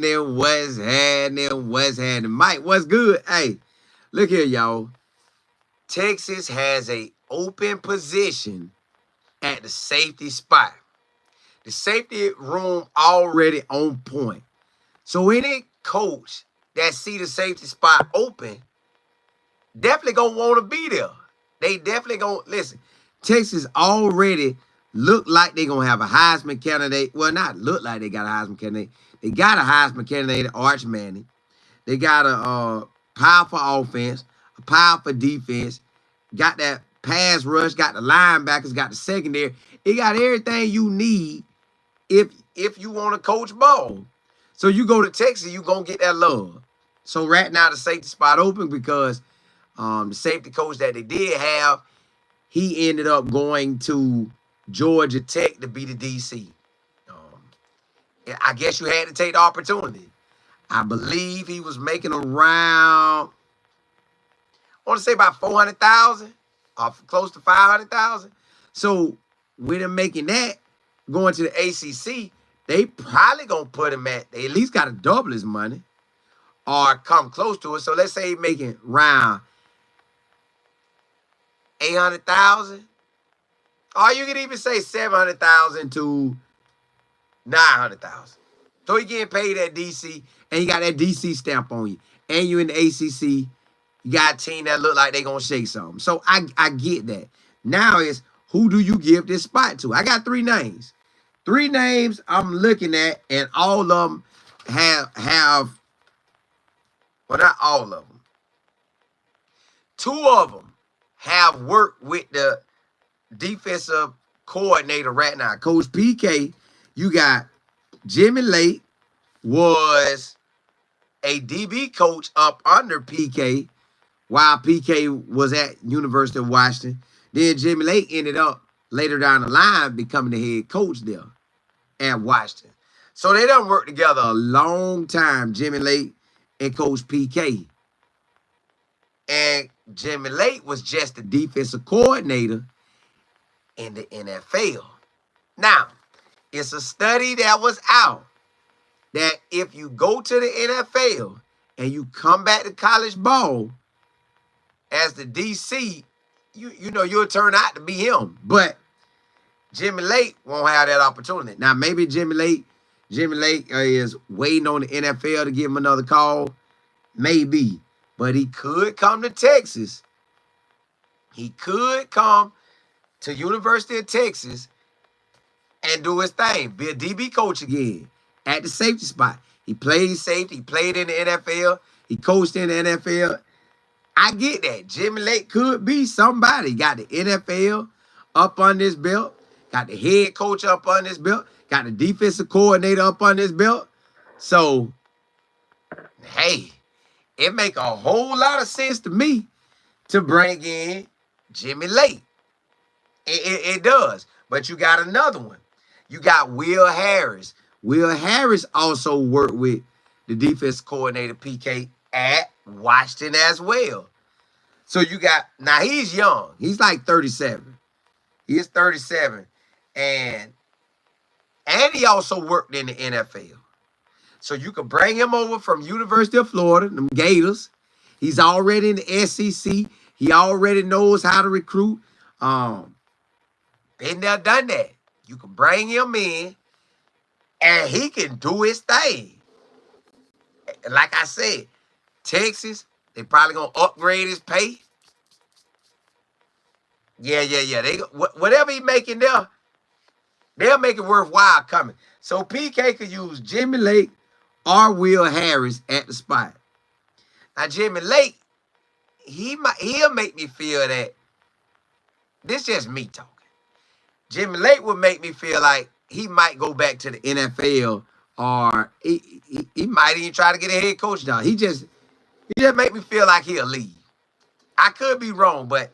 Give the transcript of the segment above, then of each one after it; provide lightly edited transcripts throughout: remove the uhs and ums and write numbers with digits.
happening? What's happening? What's happening? Mike, what's good? Hey, look here, y'all. Texas has a open position at the safety spot. The safety room already on point. So any coach that see the safety spot open definitely gonna want to be there. They definitely gonna listen. Texas already look like they gonna have a Heisman candidate. Well, not look like they got a Heisman candidate. They got a Heisman candidate, Arch Manning. They got a powerful offense, a powerful defense. Got that pass rush. Got the linebackers. Got the secondary. It got everything you need if you want to coach ball. So you go to Texas, you gonna get that love. So right now the safety spot open because the safety coach that they did have, he ended up going to Georgia Tech to be the DC. I guess you had to take the opportunity. I believe he was making around, I want to say about 400,000, or close to 500,000. So with him making that, going to the ACC, they probably gonna put him they at least got to double his money or come close to it. So let's say he's making around 800,000, or you could even say 700,000 to 900,000. So he getting paid at DC, and you got that DC stamp on you, and you in the ACC. You got a team that look like they gonna shake something. So I get that. Now is who do you give this spot to? I got 3 names. 3 names I'm looking at, and all of them have well, not all of them. 2 of them have worked with the defensive coordinator right now, Coach PK. You got Jimmy Lake was a DB coach up under PK while PK was at University of Washington. Then Jimmy Lake ended up later down the line becoming the head coach there at Washington. So they done worked together a long time, Jimmy Lake and Coach PK. And Jimmy Lake was just the defensive coordinator in the NFL. Now, it's a study that was out that if you go to the NFL and you come back to college ball as the DC, you know you'll turn out to be him. But Jimmy Lake won't have that opportunity. Now, maybe Jimmy Lake is waiting on the NFL to give him another call. Maybe. But he could come to Texas. He could come to University of Texas and do his thing. Be a DB coach again at the safety spot. He played safety. He played in the NFL. He coached in the NFL. I get that. Jimmy Lake could be somebody. Got the NFL up on this belt. Got the head coach up on this belt. Got the defensive coordinator up on this belt. So, hey, it make a whole lot of sense to me to bring in Jimmy Lake. It does. But you got another one. You got Will Harris. Will Harris also worked with the defense coordinator PK at Washington as well. So you got, now he's young. He's like 37. He is 37. And he also worked in the NFL. So you could bring him over from University of Florida, them Gators. He's already in the SEC. He already knows how to recruit. Been there, done that. You can bring him in, and he can do his thing. Like I said, Texas, they probably gonna upgrade his pay. Yeah. They whatever he making there, they'll make it worthwhile coming. So PK could use Jimmy Lake or Will Harris at the spot. Now Jimmy Lake, he'll make me feel that. This just me talking. Jimmy Lake would make me feel like he might go back to the NFL, or he might even try to get a head coach job. He just make me feel like he'll leave. I could be wrong, but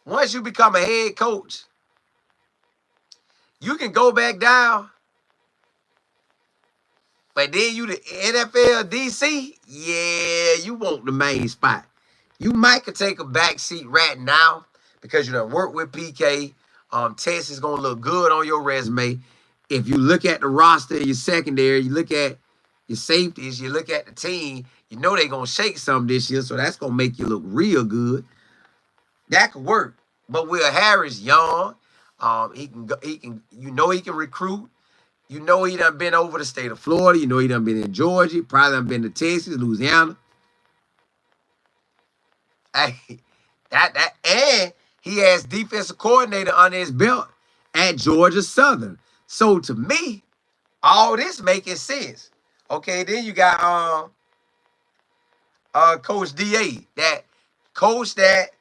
once you become a head coach, you can go back down. But then you the NFL DC, yeah, you want the main spot. You might could take a back seat right now because you done work with PK. Texas is going to look good on your resume. If you look at the roster in your secondary, you look at your safeties. You look at the team, you know they're going to shake some this year, so that's going to make you look real good. That could work. But Will Harris, young, he can go, he can recruit. You know he done been over the state of Florida. You know he done been in Georgia. Probably done been to Texas, Louisiana. Hey, and he has defensive coordinator under his belt at Georgia Southern. So to me, all this making sense. Okay, then you got Coach DA that coached at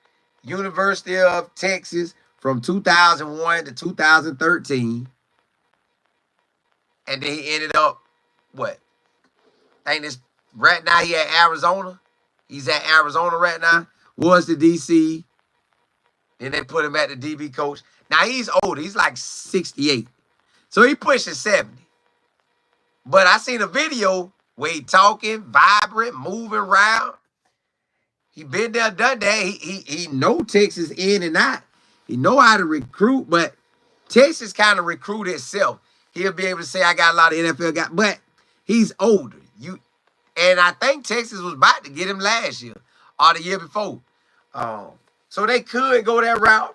University of Texas from 2001 to 2013. And then he ended up, what? I think this right now he at Arizona. He's at Arizona right now. Was the DC. Then they put him at the DB coach. Now he's older. He's like 68. So he pushing 70. But I seen a video where he talking, vibrant, moving around. He been there, done that. He know Texas in and out. He know how to recruit, but Texas kind of recruit itself. He'll be able to say, I got a lot of NFL guys, but he's older. And I think Texas was about to get him last year or the year before. So they could go that route.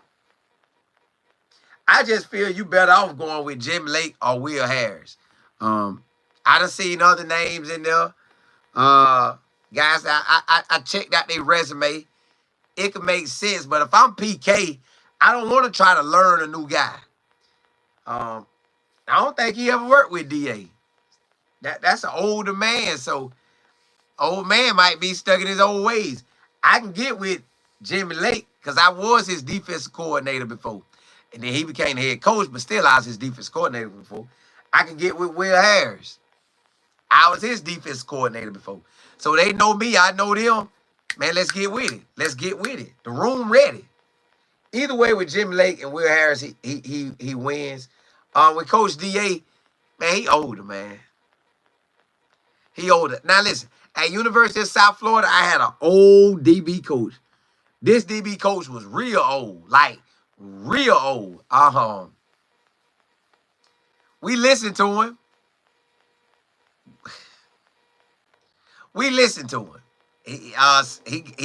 I just feel you better off going with Jim Lake or Will Harris. I done seen other names in there. Guys, I checked out their resume. It could make sense, but if I'm PK, I don't want to try to learn a new guy. I don't think he ever worked with DA. That's an older man, so old man might be stuck in his old ways. I can get with Jimmy Lake because I was his defensive coordinator before. And then he became the head coach, but still I was his defensive coordinator before. I can get with Will Harris. I was his defensive coordinator before. So they know me, I know them. Man, let's get with it. Let's get with it. The room ready. Either way, with Jimmy Lake and Will Harris, he wins. With Coach DA, man, he older, man. He older. Now listen, at University of South Florida, I had an old DB coach. This DB coach was real old, like real old. We listened to him. We listened to him. He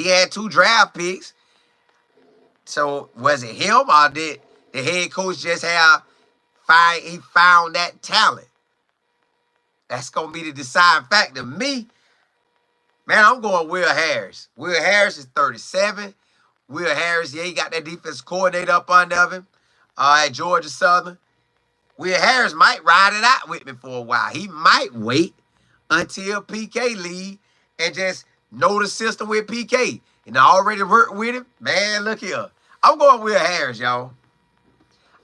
had 2 draft picks. So was it him or did the head coach just he found that talent? That's gonna be the deciding factor. Me, man, I'm going Will Harris. Will Harris is 37. Will Harris, yeah, he got that defense coordinator up under him at Georgia Southern. Will Harris might ride it out with me for a while. He might wait until PK leave and just know the system with PK. And I already worked with him. Man, look here. I'm going Will Harris, y'all.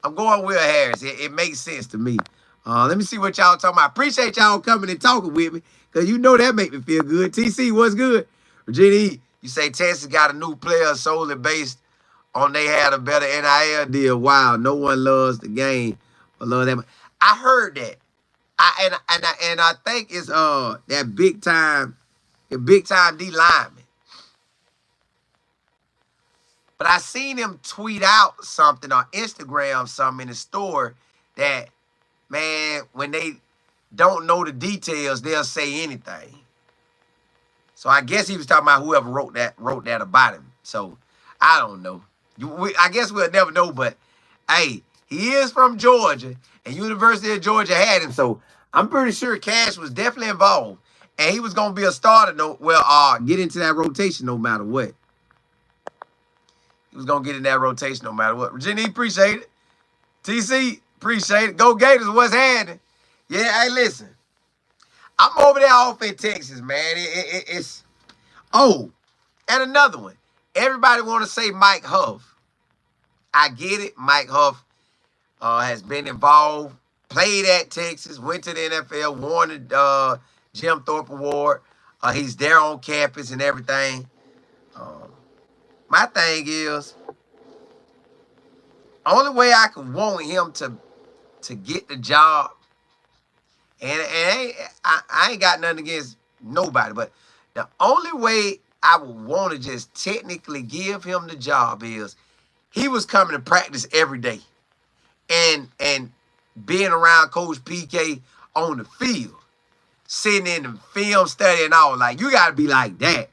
I'm going Will Harris. It makes sense to me. Let me see what y'all talking about. Appreciate y'all coming and talking with me, because you know that make me feel good. TC, what's good? Virginia, you say Texas got a new player solely based on they had a better NIL deal. Wow, no one loves the game but love them. I heard that. I think it's that big time D lineman. But I seen him tweet out something on Instagram, something in the store that, man, when they don't know the details, they'll say anything. So I guess he was talking about whoever wrote that about him. So I don't know. I guess we'll never know, but hey, he is from Georgia, and University of Georgia had him. So I'm pretty sure Cash was definitely involved, and he was gonna be a starter. Get into that rotation no matter what. He was gonna get in that rotation no matter what. Virginia, appreciate it. TC, appreciate it. Go Gators, what's happening? Yeah, hey, listen. I'm over there off in Texas, man. It's and another one. Everybody want to say Mike Huff. I get it. Mike Huff has been involved, played at Texas, went to the NFL, won the Jim Thorpe Award. He's there on campus and everything. My thing is, only way I could want him to get the job, and I ain't got nothing against nobody, but the only way I would want to just technically give him the job is he was coming to practice every day and being around Coach PK on the field. sitting in the film study and all. Like, you got to be like that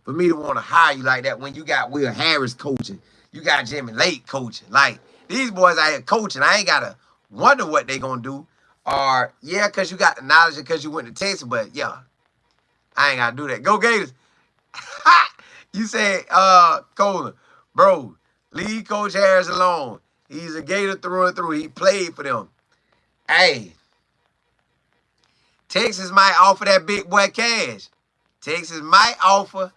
for me to want to hire you like that when you got Will Harris coaching. You got Jimmy Lake coaching. Like, these boys out here coaching. I ain't got to wonder what they going to do. Or, yeah, because you got the knowledge and because you went to Texas. But, yeah, I ain't got to do that. Go Gators. You said, Cola, bro, leave Coach Harris alone. He's a Gator through and through. He played for them. Hey, Texas might offer that big boy cash. Texas might offer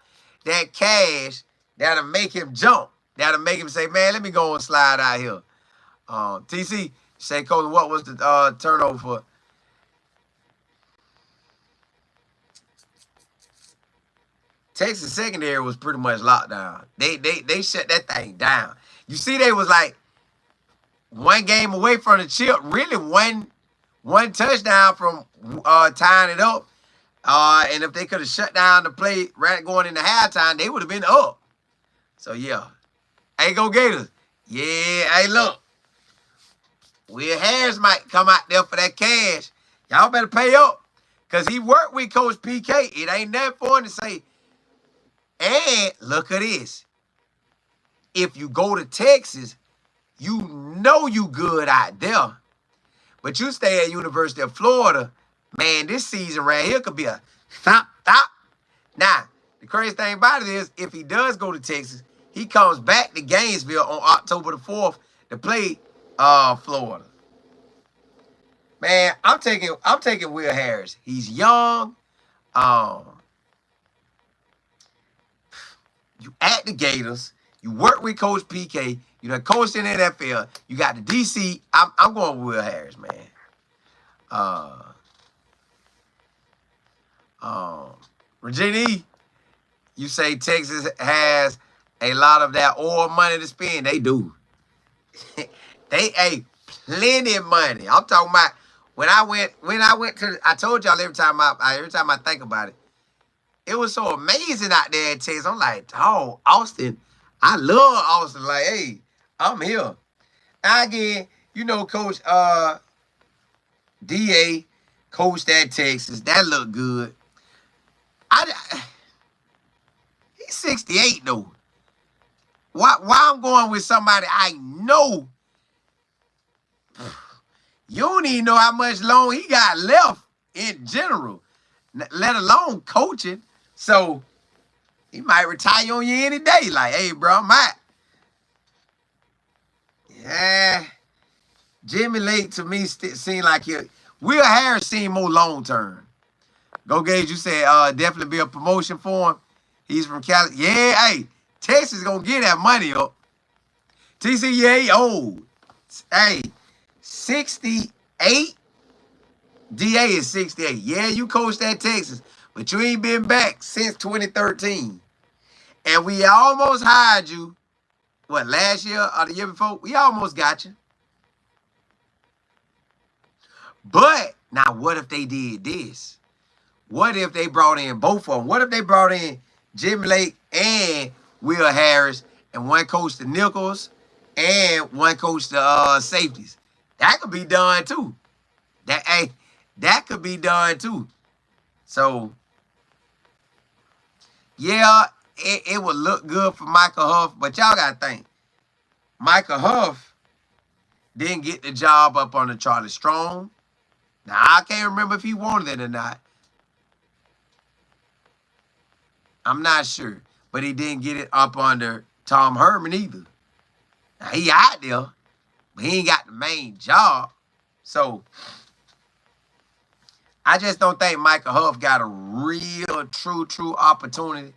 that cash that'll make him jump. That'll make him say, man, let me go and slide out here. TC, say, Cola, what was the turnover for? Texas secondary was pretty much locked down. They shut that thing down. You see, they was like one game away from the chip. Really, one touchdown from tying it up. And if they could have shut down the play right going into halftime, they would have been up. So yeah, hey, go Gators. Yeah, hey, look, Will Harris might come out there for that cash. Y'all better pay up, cause he worked with Coach PK. It ain't nothing for him to say. And look at this. If you go to Texas, you know you good out there. But you stay at University of Florida, man, this season right here could be a thop. Now, the crazy thing about it is, if he does go to Texas, he comes back to Gainesville on October the 4th to play Florida. Man, I'm taking Will Harris. He's young. You at the Gators. You work with Coach PK. You done coached in the NFL. You got the DC. I'm going with Will Harris, man. Virginia, you say Texas has a lot of that oil money to spend. They do. They plenty of money. I'm talking about when I went to. I told y'all every time I think about it. It was so amazing out there in Texas. I'm like, oh, Austin. I love Austin. Like, hey, I'm here. And again, you know, Coach DA coached at Texas. That looked good. He's 68 though. Why I'm going with somebody I know? You don't even know how much long he got left in general, let alone coaching. So he might retire on you any day. Like, hey, bro, I'm out. Yeah. Jimmy Lake, to me, seemed like Will Harris seemed more long-term. Go Gage, you said definitely be a promotion for him. He's from Cali. Yeah, hey, Texas going to get that money up. TC, yeah, he old. Hey, 68. DA is 68. Yeah, you coached at Texas, but you ain't been back since 2013. And we almost hired you, what, last year or the year before? We almost got you. But now what if they did this? What if they brought in both of them? What if they brought in Jimmy Lake and Will Harris and one coach the nickels and one coach the safeties? That could be done too. That could be done too. So, yeah, it would look good for Michael Huff, but y'all got to think. Michael Huff didn't get the job up under Charlie Strong. Now, I can't remember if he wanted it or not. I'm not sure. But he didn't get it up under Tom Herman either. Now, he out there, but he ain't got the main job. So, I just don't think Michael Huff got a real, true opportunity.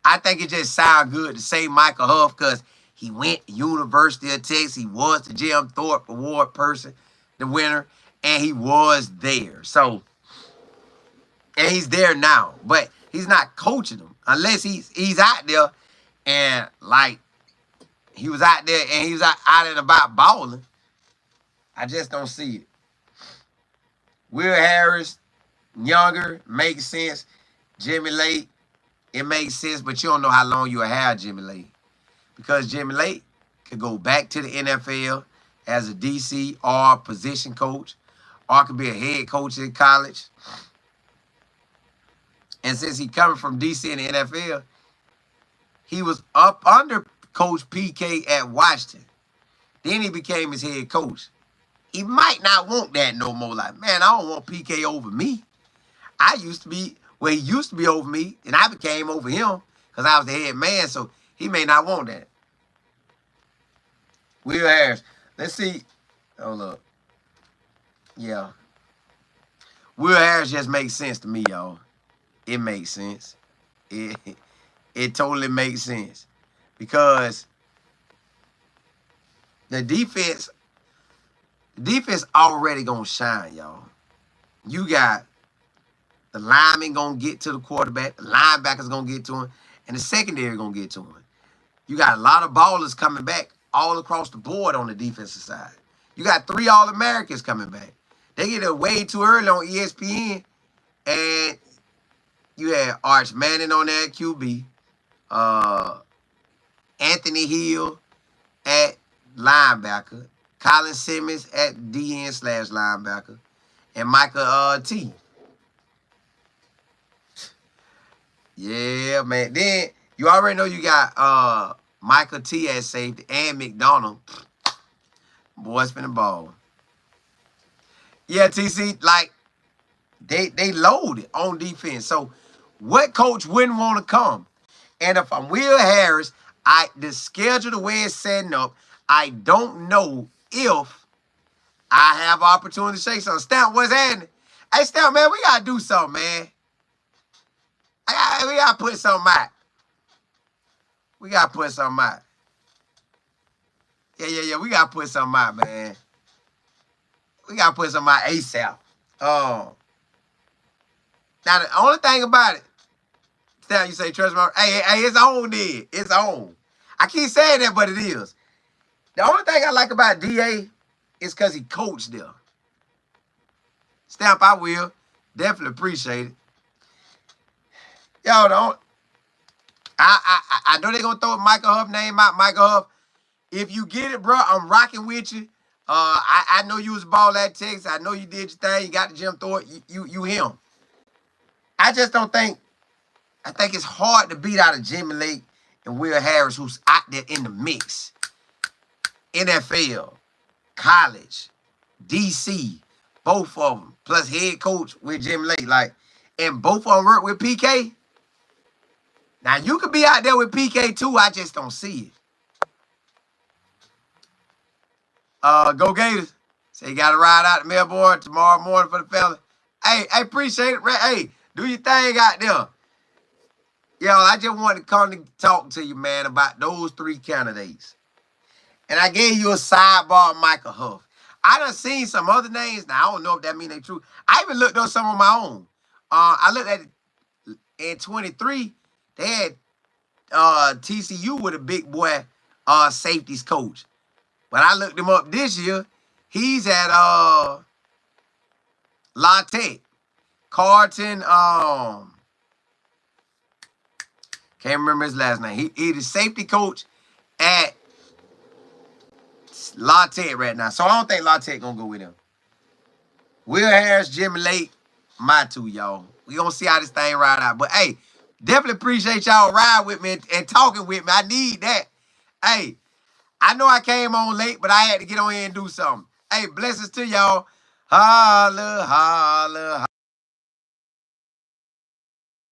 I think it just sounds good to say Michael Huff because he went to University of Texas. He was the Jim Thorpe Award person, the winner, and he was there. So, and he's there now, but he's not coaching them unless he's out there and like he was out there and he was out and about balling. I just don't see it. Will Harris, younger, makes sense. Jimmy Lake, it makes sense, but you don't know how long you'll have Jimmy Lake. Because Jimmy Lake could go back to the NFL as a DC or position coach, or could be a head coach in college. And since he coming from DC in the NFL, he was up under Coach PK at Washington. Then he became his head coach. He might not want that no more. Like, man, I don't want PK over me. I used to be, well, he used to be over me, and I became over him because I was the head man, so he may not want that. Will Harris. Let's see. Hold up. Yeah. Will Harris just makes sense to me, y'all. It makes sense. It totally makes sense. Because the defense already gonna shine, y'all. You got the lineman gonna get to the quarterback, the linebackers gonna get to him, and the secondary gonna get to him. You got a lot of ballers coming back all across the board on the defensive side. You got 3 All-Americans coming back. They get it way too early on ESPN, and you had Arch Manning on there at QB, Anthony Hill at linebacker, Colin Simmons at DN/linebacker, and Micah T. Yeah, man. Then you already know you got Micah T at safety and McDonald. Boy, spin the ball. Yeah, TC, like, they loaded on defense. So what coach wouldn't want to come? And if I'm Will Harris, the schedule, the way it's setting up, I don't know if I have opportunity to shake something. Stamp, what's happening? Hey, Stamp, man, we got to do something, man. We got to put something out. We got to put something out. Yeah. We got to put something out, man. We got to put something out ASAP. Now, the only thing about it, Stamp, you say, trust me. Hey, it's on there. It's on. I keep saying that, but it is. The only thing I like about DA is because he coached there. Stamp, I will. Definitely appreciate it. Y'all don't. I know they're going to throw Michael Huff name out. Michael Huff, if you get it, bro, I'm rocking with you. I know you was ball at Texas. I know you did your thing. You got the Jim Thorpe. You him. I just don't think. I think it's hard to beat out of Jimmy Lake and Will Harris, who's out there in the mix. NFL, college, DC, both of them, plus head coach with Jimmy Lake. Like, and both of them work with PK. Now, you could be out there with PK too. I just don't see it. Go Gators. Say you got to ride out to Melbourne tomorrow morning for the family. Hey, I appreciate it. Hey, do your thing out there. Yo, I just wanted to come to talk to you, man, about those 3 candidates. And I gave you a sidebar, Michael Huff. I done seen some other names. Now, I don't know if that mean they true. I even looked up some on my own. I looked at it in 23. They had TCU with a big boy safeties coach. But I looked him up this year. He's at La Tech. Carlton, can't remember his last name. He's the safety coach at La Tech right now. So I don't think La Tech gonna go with him. Will Harris, Jimmy Lake, my 2, y'all. We gonna see how this thing ride out. But hey, definitely appreciate y'all riding with me and talking with me. I need that. Hey, I know I came on late, but I had to get on here and do something. Hey, blessings to y'all. Holla, holla, holla.